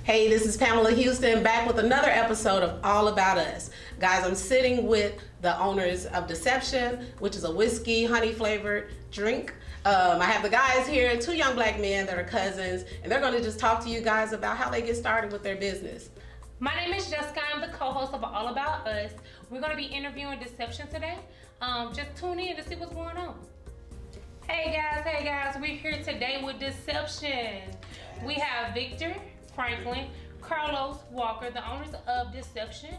Hey, this is Pamela Houston back with another episode of All About Us. Guys, I'm sitting with the owners of Deception, which is a whiskey, honey flavored drink. I have the guys here, two young black men that are cousins, and they're going to just talk to you guys about how they get started with their business. My name is Jessica. I'm the co-host of All About Us. We're going to be interviewing Deception today. Just tune in to see what's going on. Hey guys, we're here today with Deception. We have Victor, Franklin, Carlos, Walker, the owners of Deception.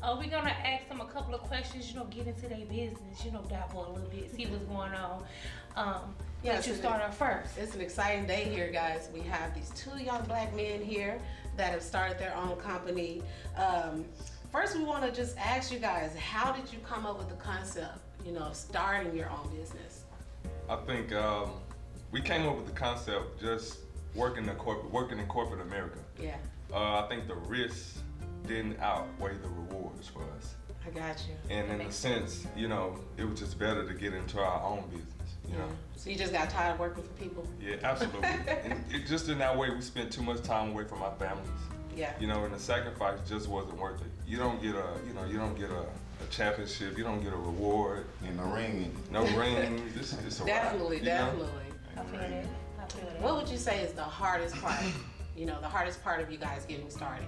We're gonna ask them a couple of questions, get into their business, dabble a little bit, see what's going on. Let you start off first. It's an exciting day here, guys. We have these two young black men here that have started their own company. First, we want to just ask you guys, how did you come up with the concept, of starting your own business? I think we came up with the concept just working in corporate America. Yeah. I think the risks didn't outweigh the rewards for us. I got you. And in a sense, it was just better to get into our own business, So you just got tired of working for people? Yeah, absolutely. And it just in that way, we spent too much time away from our families. Yeah. And the sacrifice just wasn't worth it. You don't get a championship. You don't get a reward. And a ring. No ring. This is just a Definitely. I feel that. What would you say is the hardest part? The hardest part of you guys getting started?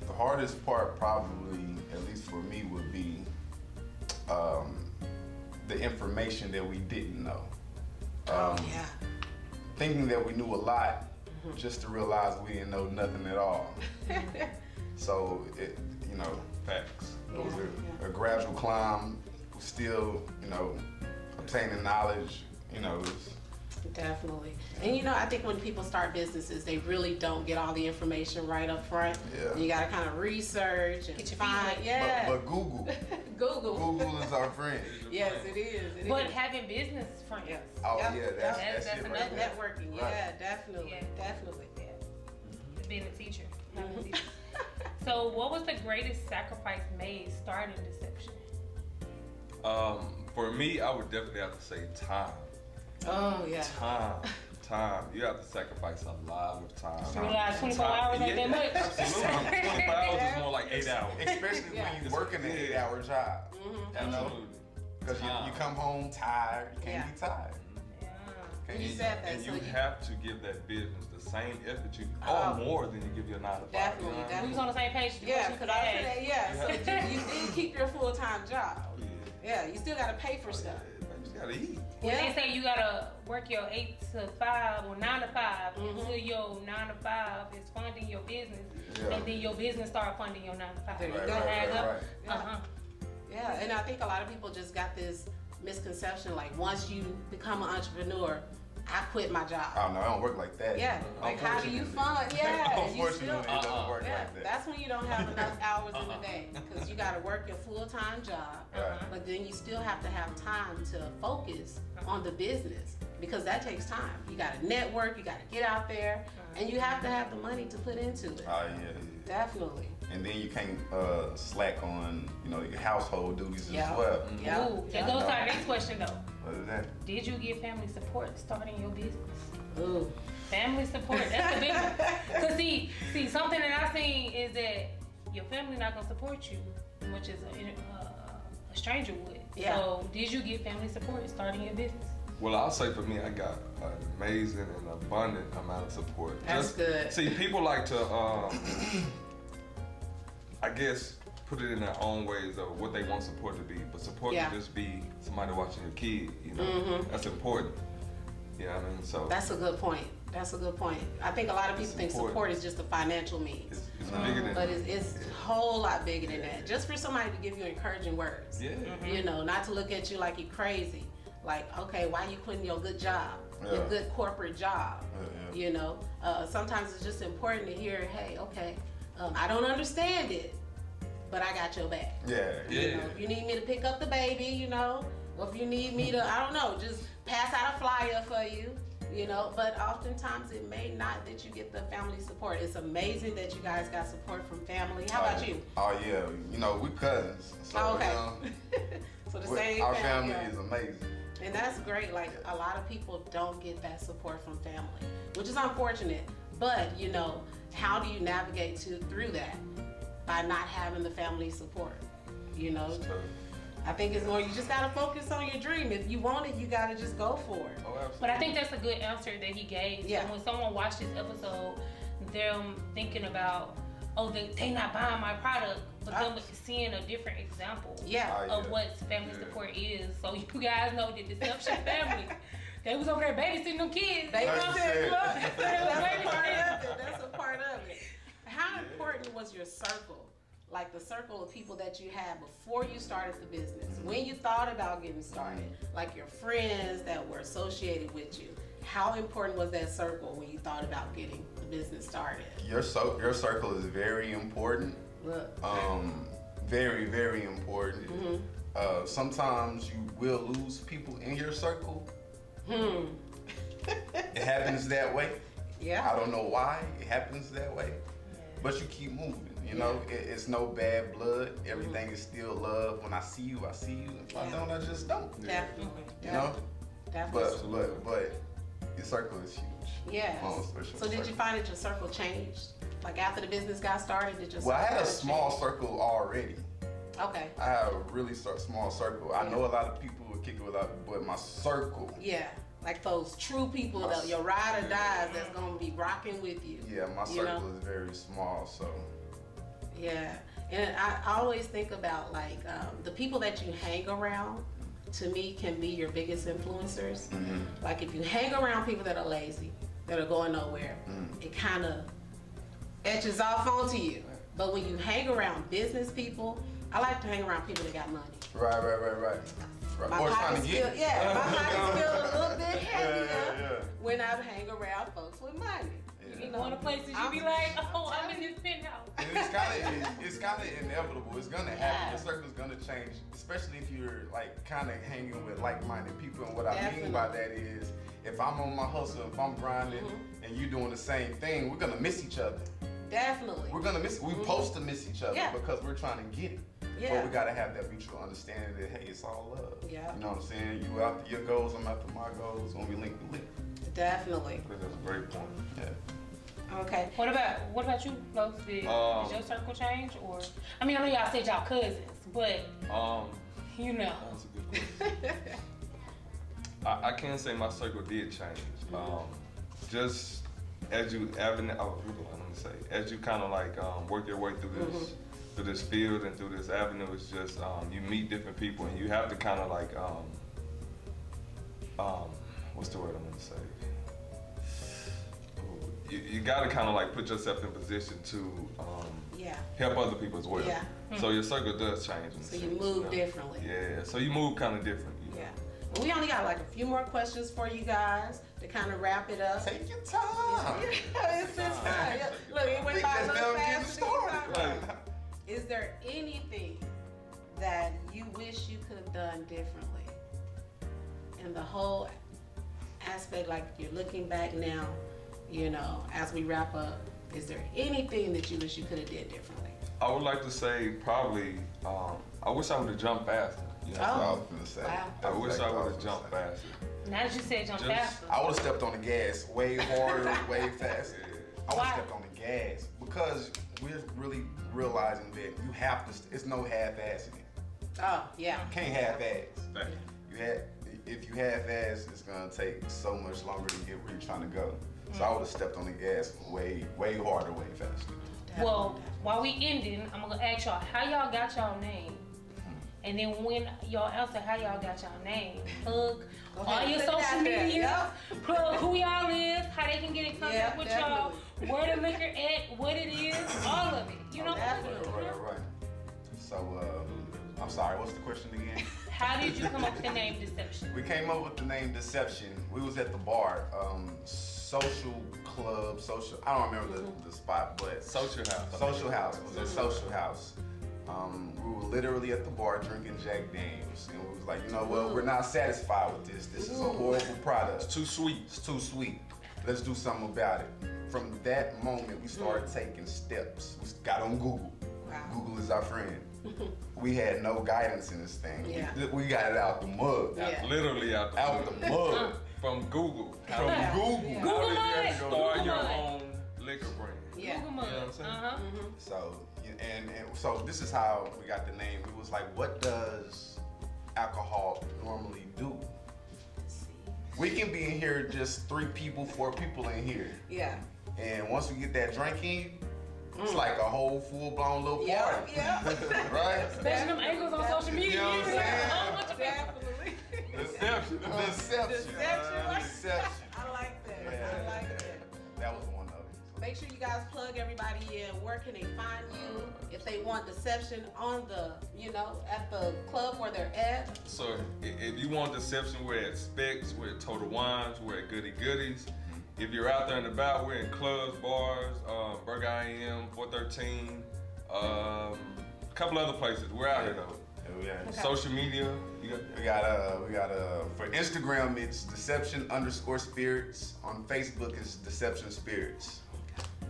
The hardest part probably, at least for me, would be the information that we didn't know. Thinking that we knew a lot, just to realize we didn't know nothing at all. So, facts. it was a gradual climb, still, obtaining knowledge, Definitely. And I think when people start businesses, they really don't get all the information right up front. Yeah. You gotta kind of research and Get your find. feet Yeah. But Google. Google is our friend. Yes, it is. But having business friends. Yes. Oh Yep. yeah, that's That's it another right there. Networking. Right. Yeah, definitely. Yeah. Definitely. Being a teacher. Having a teacher. So what was the greatest sacrifice made starting Deception? For me, I would definitely have to say time. Oh yeah. Time. You have to sacrifice a lot of time. You realize 24 hours ain't that much? Absolutely. 25 hours is more like 8 hours. Especially when you're working an 8-hour job. Absolutely. Because you come home tired, you can't be tired. Yeah. You said that. And so you have to give that business the same effort or more than you give your 9 to 5. Definitely, We was on the same page. Yeah, because I said that. Yeah. So you did keep your full-time job. Yeah, you still gotta pay for stuff. You just gotta eat. When they say you gotta work your 8 to 5 or 9 to 5 until your 9 to 5 is funding your business, and then your business start funding your 9 to 5. There you go. Right. Yeah, and I think a lot of people just got this misconception, like once you become an entrepreneur, I quit my job. Oh no, I don't work like that. Yeah, like how do you fund? Yeah, you Unfortunately, still, it doesn't work yeah, like that. that's when you don't have enough hours in the day because you got to work your full-time job, but then you still have to have time to focus on the business because that takes time. You got to network, you got to get out there, and you have to have the money to put into it. Oh yeah. Definitely. And then you can't slack on, your household duties Yeah. as well. Yeah. Ooh, that goes to our next question though. What is that? Did you get family support starting your business? Ooh. Family support, that's the big one. Cause see, something that I seen is that your family not gonna support you, much as a stranger would. Yeah. So did you get family support starting your business? Well, I'll say for me, I got an amazing and abundant amount of support. That's good. See, people like to, I guess, put it in their own ways of what they want support to be. But support can just be somebody watching your kid, That's important. You know what I mean? So That's a good point. I think a lot of people think support is just a financial means. it's bigger than But it's a whole lot bigger than that. Just for somebody to give you encouraging words. Yeah. Not to look at you like you're crazy. Like, okay, why you quitting your good job, your good corporate job? Sometimes it's just important to hear, hey, okay, I don't understand it, but I got your back. Yeah. If you need me to pick up the baby, or if you need me to, I don't know, just pass out a flyer for you. But oftentimes it may not that you get the family support. It's amazing that you guys got support from family. How about you? Oh yeah, we cousins. So, Okay. So the same our family. family is amazing. And that's great. Like a lot of people don't get that support from family, which is unfortunate. But, you know, how do you navigate through that? By not having the family support, you know? It's tough. I think it's more, you just gotta focus on your dream. If you want it, you gotta just go for it. Oh, absolutely. But I think that's a good answer that he gave. Yeah. So when someone watched this episode, them thinking about, oh, they not buying my product, but them seeing a different example Yeah. of what family support is. So you guys know the Deception family. They was over there babysitting them kids. They Like was you said. That's a part of it. That's a part of it. How important was your circle? Like the circle of people that you had before you started the business, when you thought about getting started, like your friends that were associated with you. How important was that circle when you thought about getting the business started? Your circle is very important. Look. Very, very important. Sometimes you will lose people in your circle. It happens that way. Yeah. I don't know why it happens that way, but you keep moving. You know, it's no bad blood. Everything is still love. When I see you, I see you. If I don't, I just don't. Definitely. You know, Definitely. but your circle is huge. Yes. So did you find that your circle changed? Like after the business got started, did your circle Well, I had a kinda small change? circle already. Okay. I have a really small circle. I know a lot of people would kick it without, but my circle. Yeah. Like those true people, that your ride or dies that's gonna be rocking with you. Yeah, my You know? circle is very small, so. Yeah, and I always think about like the people that you hang around. To me, can be your biggest influencers. Like if you hang around people that are lazy, that are going nowhere, it kind of etches off onto you. But when you hang around business people, I like to hang around people that got money. Right. My Or trying pockets to feel, get. yeah, my pockets feel a little bit heavier Yeah. when I hang around folks with money. You go to places you be like, oh, I'm in this penthouse. And it's kind of inevitable. It's gonna happen. Your circle's gonna change, especially if you're like kind of hanging with like-minded people. And what I mean by that is, if I'm on my hustle, if I'm grinding, and you doing the same thing, we're gonna miss each other. Definitely. We're gonna miss. We're supposed to miss each other Yeah. because we're trying to get it. Yeah. But we gotta have that mutual understanding that hey, it's all love. Yeah. You know what I'm saying? You after your goals, I'm after my goals. When we link, we link. Definitely. I think that's a great point. Yeah. Okay. What about you, Los? Did your circle change, or I mean, I know y'all said y'all cousins, but you know. That's a good question. I can't say my circle did change. Just as you as you kind of like work your way through this field and through this avenue, it's just you meet different people and you have to kind of like what's the word I'm gonna say? You got to kind of like put yourself in position to help other people as well. Yeah. So your circle does change. In a So you sense, move know? differently. Yeah. So you move kind of different. You know? Yeah. And we only got like a few more questions for you guys to kind of wrap it up. Take your time. It's just fine. Yeah. Look, it went We by a just little now getting fast. started. Is there anything that you wish you could have done differently in the whole aspect? Like you're looking back now, you know, as we wrap up, is there anything that you wish you could have did differently? I would like to say probably, I wish I would have jumped faster. You know? That's what I was gonna say. Wow. I wish That's I exactly what would have was jumped gonna say. faster. Now that you said jump Just- faster. I would have stepped on the gas way harder, way faster. I would Why? have stepped on the gas because we're really realizing that you have to. It's no half-assing it. Oh, yeah. You can't half-ass. If you half-ass, it's gonna take so much longer to get where you're trying to go. So I would have stepped on the gas way harder, way faster. Well, while we ending, I'm gonna ask y'all how y'all got y'all name. And then when y'all answer how y'all got y'all name, plug all your Put it out social there. media, Yep. plug who y'all is, how they can get in contact Yeah, with definitely. y'all, where the liquor at, what it is, all of it. You know? Definitely. Right. So, I'm sorry, what's the question again? How did you come up with the name Deception? We came up with the name Deception. We was at the bar, social club, I don't remember the spot, but Social house. Social house. It was a social house. We were literally at the bar drinking Jack Daniels, and we was like, you know what? We're not satisfied with this. This is a horrible product. It's too sweet. It's too sweet. Let's do something about it. From that moment, we started taking steps. We got on Google. Wow. Google is our friend. We had no guidance in this thing. Yeah. We got it out the mug. Yeah. Literally out the Out the mug. from Google. From Google. Yeah. Google How did you mud. start Google your mud. own liquor brand. Yeah. Google You know what I'm Mud. saying? Uh-huh. So and so this is how we got the name. It was like, what does alcohol normally do? We can be in here just 3 people, 4 people in here, Yeah. and once we get that drink in, it's like a whole full-blown little party. Yeah. Right? Especially them angles on social media. You know what I'm Like, saying? a whole bunch of people. Definitely. Deception. Deception. Deception. I like that. Yeah. I like that. That was one of them. Make sure you guys plug everybody in. Where can they find you if they want deception on the, at the club where they're at? So if you want deception, we're at Specs, we're at Total Wines, we're at Goody Goodies. If you're out there and about, we're in clubs, bars, Burger IM, 413, a couple other places. We're out here though. Yeah. Social media, you got We got for Instagram it's deception_spirits. On Facebook it's deception spirits.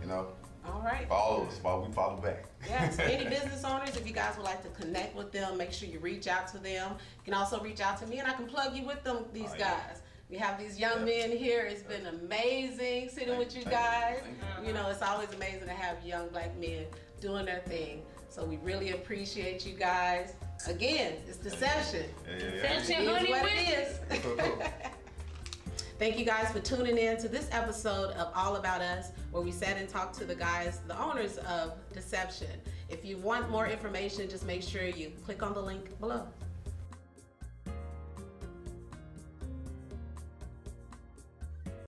All right. Follow us while we follow back. Yeah, so any business owners, if you guys would like to connect with them, make sure you reach out to them. You can also reach out to me and I can plug you with them, these guys. We have these young men here. It's been amazing sitting with you guys. It's always amazing to have young black men doing their thing. So we really appreciate you guys. Again, it's deception. Deception, It is honey, what with it is. Thank you guys for tuning in to this episode of All About Us, where we sat and talked to the guys, the owners of Deception. If you want more information, just make sure you click on the link below.